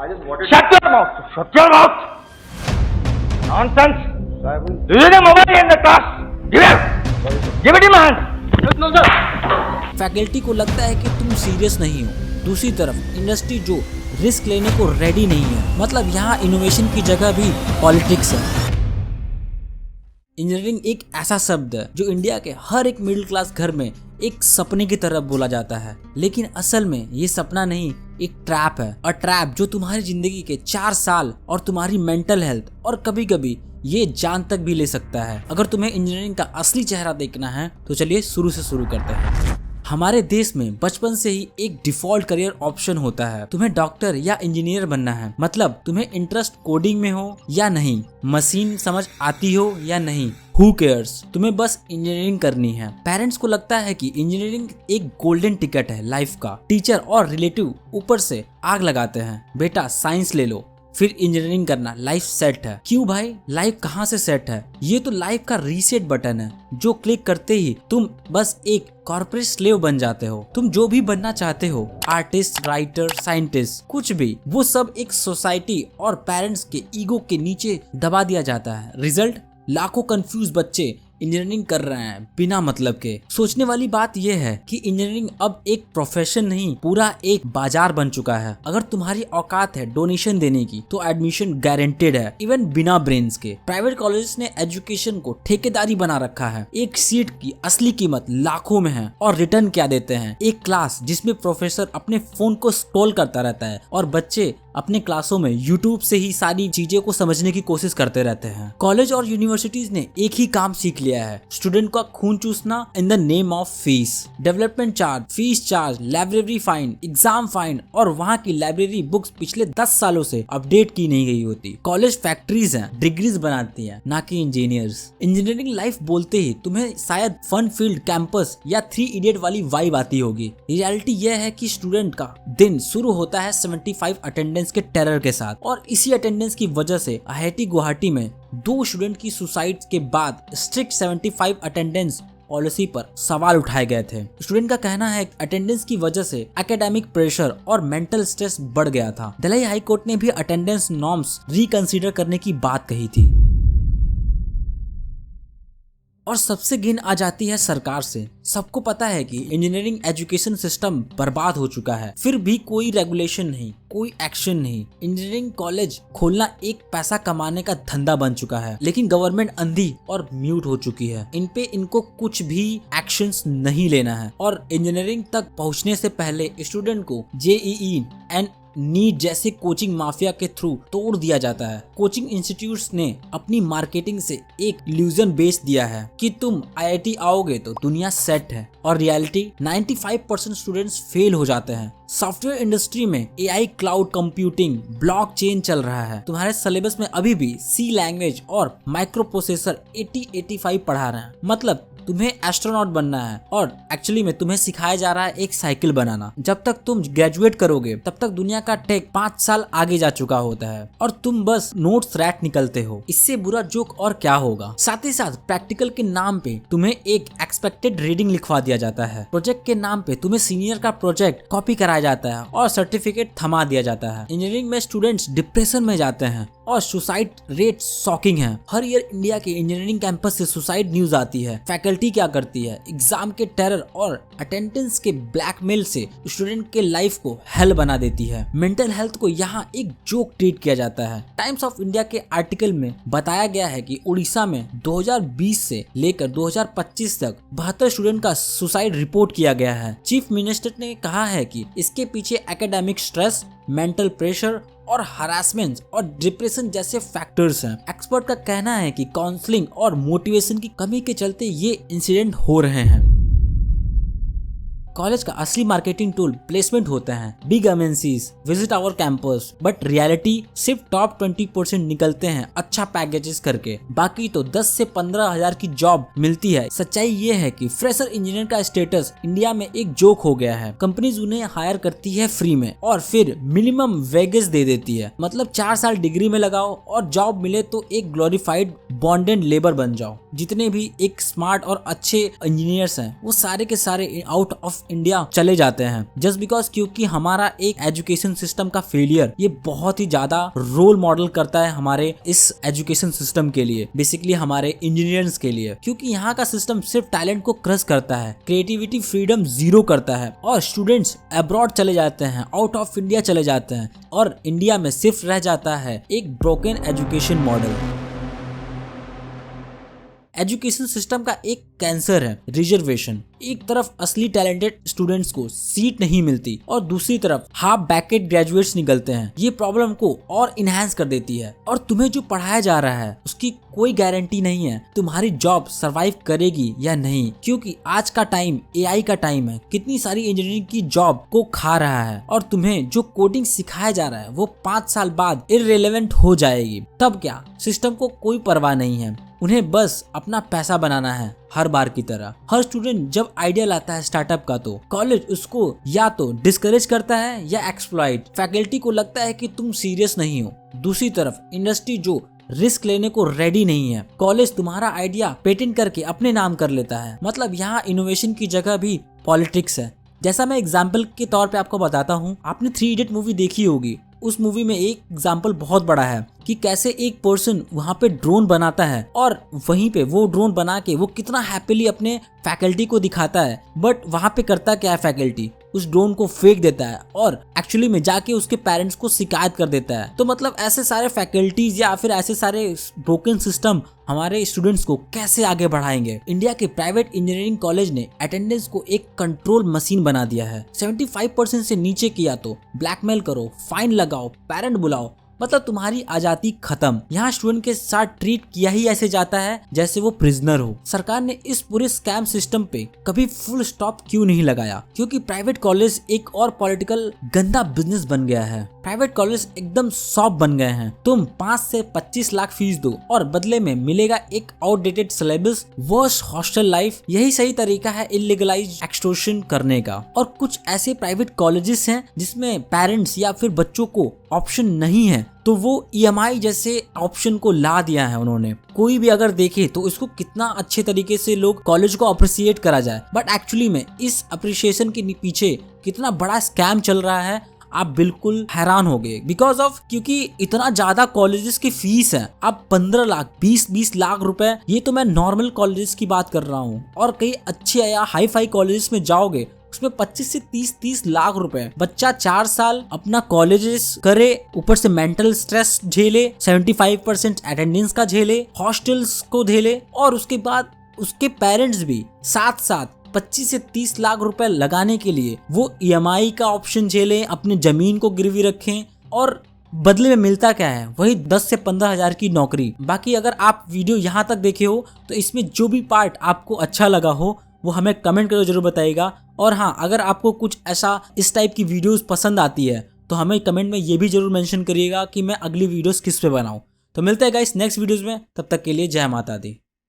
I just wanted. Shut your mouth! Shut your mouth! Nonsense! Do you the mobile in the class? Give it! Give it in my hand! No, sir. Faculty को लगता है कि तुम serious नहीं हो। दूसरी तरफ industry जो रिस्क लेने को रेडी नहीं है, मतलब यहाँ इनोवेशन की जगह भी पॉलिटिक्स है। इंजीनियरिंग एक ऐसा शब्द है जो इंडिया के हर एक मिडिल क्लास घर में एक सपने की तरह बोला जाता है, लेकिन असल में ये सपना नहीं, एक ट्रैप है। और ट्रैप जो तुम्हारी जिंदगी के 4 साल और तुम्हारी मेंटल हेल्थ और कभी कभी ये जान तक भी ले सकता है। अगर तुम्हें इंजीनियरिंग का असली चेहरा देखना है तो चलिए शुरू से शुरू करते हैं। हमारे देश में बचपन से ही एक डिफॉल्ट करियर ऑप्शन होता है। तुम्हें डॉक्टर या इंजीनियर बनना है, मतलब तुम्हें इंटरेस्ट कोडिंग में हो या नहीं, मशीन समझ आती हो या नहीं, हु केयर्स, तुम्हें बस इंजीनियरिंग करनी है। पेरेंट्स को लगता है कि इंजीनियरिंग एक गोल्डन टिकट है लाइफ का। टीचर और रिलेटिव ऊपर से आग लगाते हैं, बेटा साइंस ले लो फिर इंजीनियरिंग करना, लाइफ सेट है। क्यों भाई, लाइफ कहाँ से सेट है? ये तो लाइफ का रीसेट बटन है जो क्लिक करते ही तुम बस एक कॉर्पोरेट स्लेव बन जाते हो। तुम जो भी बनना चाहते हो, आर्टिस्ट, राइटर, साइंटिस्ट, कुछ भी, वो सब एक सोसाइटी और पेरेंट्स के ईगो के नीचे दबा दिया जाता है। रिजल्ट, लाखों कंफ्यूज बच्चे इंजीनियरिंग कर रहे हैं बिना मतलब के। सोचने वाली बात यह है कि इंजीनियरिंग अब एक प्रोफेशन नहीं, पूरा एक बाजार बन चुका है। अगर तुम्हारी औकात है डोनेशन देने की तो एडमिशन गारंटेड है, इवन बिना ब्रेन्स के। प्राइवेट कॉलेजेस ने एजुकेशन को ठेकेदारी बना रखा है। एक सीट की असली कीमत लाखों में है और रिटर्न क्या देते हैं? एक क्लास जिसमें प्रोफेसर अपने फोन को स्क्रॉल करता रहता है और बच्चे अपने क्लासों में यूट्यूब से ही सारी चीजें को समझने की कोशिश करते रहते हैं। कॉलेज और यूनिवर्सिटीज ने एक ही काम सीख लिया है, स्टूडेंट का खून चूसना in the name of fees. Development charge, fees charge, library fine, exam fine, और वहाँ की लाइब्रेरी बुक्स पिछले 10 सालों से अपडेट की नहीं गई होती। कॉलेज फैक्ट्रीज हैं, डिग्रीज बनाती हैं, ना कि इंजीनियर्स। इंजीनियरिंग लाइफ बोलते ही तुम्हें शायद फन फील्ड, कैंपस या 3 इडियट वाली वाइब आती होगी। रियलिटी यह है कि स्टूडेंट का दिन शुरू होता है 75 अटेंडेंस के टेरर के साथ, और इसी अटेंडेंस की वजह से IIT गुवाहाटी में 2 स्टूडेंट की सुसाइड के बाद स्ट्रिक्ट 75 अटेंडेंस पॉलिसी पर सवाल उठाए गए थे। स्टूडेंट का कहना है अटेंडेंस की वजह से एकेडमिक प्रेशर और मेंटल स्ट्रेस बढ़ गया था। दिल्ली हाई कोर्ट ने भी अटेंडेंस नॉर्म्स रिकंसीडर करने की बात कही थी। और सबसे घिन आ जाती है सरकार से। सबको पता है कि इंजीनियरिंग एजुकेशन सिस्टम बर्बाद हो चुका है, फिर भी कोई रेगुलेशन नहीं, कोई एक्शन नहीं। इंजीनियरिंग कॉलेज खोलना एक पैसा कमाने का धंधा बन चुका है, लेकिन गवर्नमेंट अंधी और म्यूट हो चुकी है। इन पे इनको कुछ भी एक्शंस नहीं लेना है। और इंजीनियरिंग तक पहुंचने से पहले स्टूडेंट को JEE एंड नीट जैसे कोचिंग माफिया के थ्रू तोड़ दिया जाता है। कोचिंग इंस्टीट्यूट्स ने अपनी मार्केटिंग से एक इल्यूजन बेच दिया है कि तुम IIT आओगे तो दुनिया सेट है, और रियलिटी 95% स्टूडेंट्स फेल हो जाते हैं। सॉफ्टवेयर इंडस्ट्री में AI, क्लाउड कंप्यूटिंग, ब्लॉकचेन चल रहा है। तुम्हारे सिलेबस में अभी भी C लैंग्वेज और माइक्रो प्रोसेसर 80-85 पढ़ा रहे हैं। मतलब तुम्हें एस्ट्रोनॉट बनना है और एक्चुअली में तुम्हें सिखाया जा रहा है एक साइकिल बनाना। जब तक तुम ग्रेजुएट करोगे तब तक दुनिया का टेक 5 साल आगे जा चुका होता है और तुम बस नोट्स रैट निकलते हो। इससे बुरा जोक और क्या होगा। साथ ही साथ प्रैक्टिकल के नाम पे तुम्हें एक एक्सपेक्टेड रीडिंग लिखवा दिया जाता है। प्रोजेक्ट के नाम पे तुम्हें सीनियर का प्रोजेक्ट कॉपी कराया जाता है और सर्टिफिकेट थमा दिया जाता है। इंजीनियरिंग में स्टूडेंट्स डिप्रेशन में जाते हैं और सुसाइड रेट शॉकिंग है। हर ईयर इंडिया के इंजीनियरिंग कैंपस से सुसाइड न्यूज आती है। फैकल्टी क्या करती है, एग्जाम के टेरर और अटेंडेंस के ब्लैकमेल से स्टूडेंट के लाइफ को हेल बना देती है। मेंटल हेल्थ को यहाँ एक जोक ट्रीट किया जाता है। टाइम्स ऑफ इंडिया के आर्टिकल में बताया गया है कि उड़ीसा में 2020 से लेकर 2025 तक 72 स्टूडेंट का सुसाइड रिपोर्ट किया गया है। चीफ मिनिस्टर ने कहा है कि इसके पीछे एकेडमिक स्ट्रेस, मेंटल प्रेशर और हरासमेंट और डिप्रेशन जैसे फैक्टर्स हैं। एक्सपर्ट का कहना है कि काउंसलिंग और मोटिवेशन की कमी के चलते ये इंसिडेंट हो रहे हैं। कॉलेज का असली मार्केटिंग टूल प्लेसमेंट होता है। Big MNCs visit our campus, but reality सिर्फ टॉप 20% निकलते हैं अच्छा पैकेजेस करके, बाकी तो 10 से 15 हजार की जॉब मिलती है। सच्चाई ये है कि फ्रेशर इंजीनियर का स्टेटस इंडिया में एक जोक हो गया है। कंपनीज उन्हें हायर करती है फ्री में और फिर मिनिमम वेजेस दे देती है। मतलब 4 साल डिग्री में लगाओ और जॉब मिले तो एक ग्लोरीफाइड बॉन्डेड लेबर बन जाओ। जितने भी एक स्मार्ट और अच्छे इंजीनियर्स हैं वो सारे के सारे आउट ऑफ ऑफ इंडिया चले जाते हैं जस्ट बिकॉज क्योंकि हमारा एक एजुकेशन सिस्टम का फेलियर ये बहुत ही ज्यादा रोल मॉडल करता है हमारे इस एजुकेशन सिस्टम के लिए, बेसिकली हमारे इंजीनियर्स के लिए, क्योंकि यहाँ का सिस्टम सिर्फ टैलेंट को क्रश करता है, क्रिएटिविटी फ्रीडम जीरो करता है और स्टूडेंट्स अब्रॉड चले जाते हैं, आउट ऑफ इंडिया चले जाते हैं और इंडिया में सिर्फ रह जाता है एक broken education model. Education system का एक कैंसर है रिजर्वेशन। एक तरफ असली टैलेंटेड स्टूडेंट्स को सीट नहीं मिलती और दूसरी तरफ हाफ बैकेट ग्रेजुएट्स निकलते हैं। ये प्रॉब्लम को और इनहेंस कर देती है और तुम्हें जो पढ़ाया जा रहा है उसकी कोई गारंटी नहीं है तुम्हारी जॉब सरवाइव करेगी या नहीं, क्योंकि आज का टाइम एआई का टाइम है। कितनी सारी इंजीनियरिंग की जॉब को खा रहा है और तुम्हें जो कोडिंग सिखाया जा रहा है वो 5 साल बाद इररिलेवेंट हो जाएगी। तब क्या? सिस्टम को कोई परवाह नहीं है, उन्हें बस अपना पैसा बनाना है हर बार की तरह। हर स्टूडेंट जब आइडिया लाता है स्टार्टअप का तो कॉलेज उसको या तो डिस्करेज करता है या एक्सप्लॉइट। फैकल्टी को लगता है कि तुम सीरियस नहीं हो। दूसरी तरफ इंडस्ट्री जो रिस्क लेने को रेडी नहीं है, कॉलेज तुम्हारा आइडिया पेटेंट करके अपने नाम कर लेता है। मतलब यहाँ इनोवेशन की जगह भी पॉलिटिक्स है। जैसा मैं एग्जाम्पल के तौर पे आपको बताता हूँ, आपने 3 इडियट मूवी देखी होगी। उस मूवी में एक एग्जाम्पल बहुत बड़ा है कि कैसे एक पर्सन वहाँ पे ड्रोन बनाता है और वहीं पे वो ड्रोन बना के वो कितना हैप्पीली अपने फैकल्टी को दिखाता है। बट वहाँ पे करता क्या है, फैकल्टी उस ड्रोन को फेंक देता है और एक्चुअली में जाके उसके पेरेंट्स को शिकायत कर देता है। तो मतलब ऐसे सारे फैकल्टीज या फिर ऐसे सारे ब्रोकन सिस्टम हमारे स्टूडेंट्स को कैसे आगे बढ़ाएंगे। इंडिया के प्राइवेट इंजीनियरिंग कॉलेज ने अटेंडेंस को एक कंट्रोल मशीन बना दिया है। 75% से नीचे किया तो ब्लैकमेल करो, फाइन लगाओ, पेरेंट बुलाओ, मतलब तुम्हारी आजादी खत्म। यहाँ स्टूडेंट के साथ ट्रीट किया ही ऐसे जाता है जैसे वो प्रिजनर हो। सरकार ने इस पूरे स्कैम सिस्टम पे कभी फुल स्टॉप क्यों नहीं लगाया? क्योंकि प्राइवेट कॉलेज एक और पॉलिटिकल गंदा बिजनेस बन गया है। प्राइवेट कॉलेज एकदम सॉफ्ट बन गए हैं। तुम 5 से 25 लाख फीस दो और बदले में मिलेगा एक outdated syllabus, worse hostel life. यही सही तरीका है इलीगलाइज एक्सटॉर्शन करने का। और कुछ ऐसे प्राइवेट कॉलेजेस हैं जिसमें पेरेंट्स या फिर बच्चों को ऑप्शन नहीं है, तो वो ईएमआई जैसे ऑप्शन को ला दिया है उन्होंने। कोई भी अगर देखे तो इसको कितना अच्छे तरीके से लोग कॉलेज को अप्रिशिएट करा जाए, बट एक्चुअली में इस अप्रिशिएशन के पीछे कितना बड़ा स्कैम चल रहा है आप बिल्कुल हैरान हो गए। बिकॉज ऑफ क्योंकि इतना ज्यादा कॉलेजेस की फीस है। अब 15 लाख 20 लाख रुपए, ये तो मैं नॉर्मल कॉलेजेस की बात कर रहा हूँ। और कई अच्छे या हाई फाई कॉलेजेस में जाओगे उसमें 25 से 30 लाख रुपए। बच्चा 4 साल अपना कॉलेजेस करे, ऊपर से मेंटल स्ट्रेस झेले, 75% अटेंडेंस का झेले, हॉस्टल्स को झेले और उसके बाद उसके पेरेंट्स भी साथ 25 से 30 लाख रुपए लगाने के लिए वो ईएमआई का ऑप्शन झेलें, अपनी जमीन को गिरवी रखें और बदले में मिलता क्या है? वही 10 से 15 हजार की नौकरी। बाकी अगर आप वीडियो यहाँ तक देखे हो तो इसमें जो भी पार्ट आपको अच्छा लगा हो वो हमें कमेंट करके जरूर बताइएगा। और हाँ, अगर आपको कुछ ऐसा इस टाइप की वीडियोस पसंद आती है तो हमें कमेंट में ये भी जरूर मेंशन करिएगा कि मैं अगली वीडियोस किस पे बनाऊं। तो मिलते हैं गाइस नेक्स्ट वीडियोस में, तब तक के लिए जय माता दी।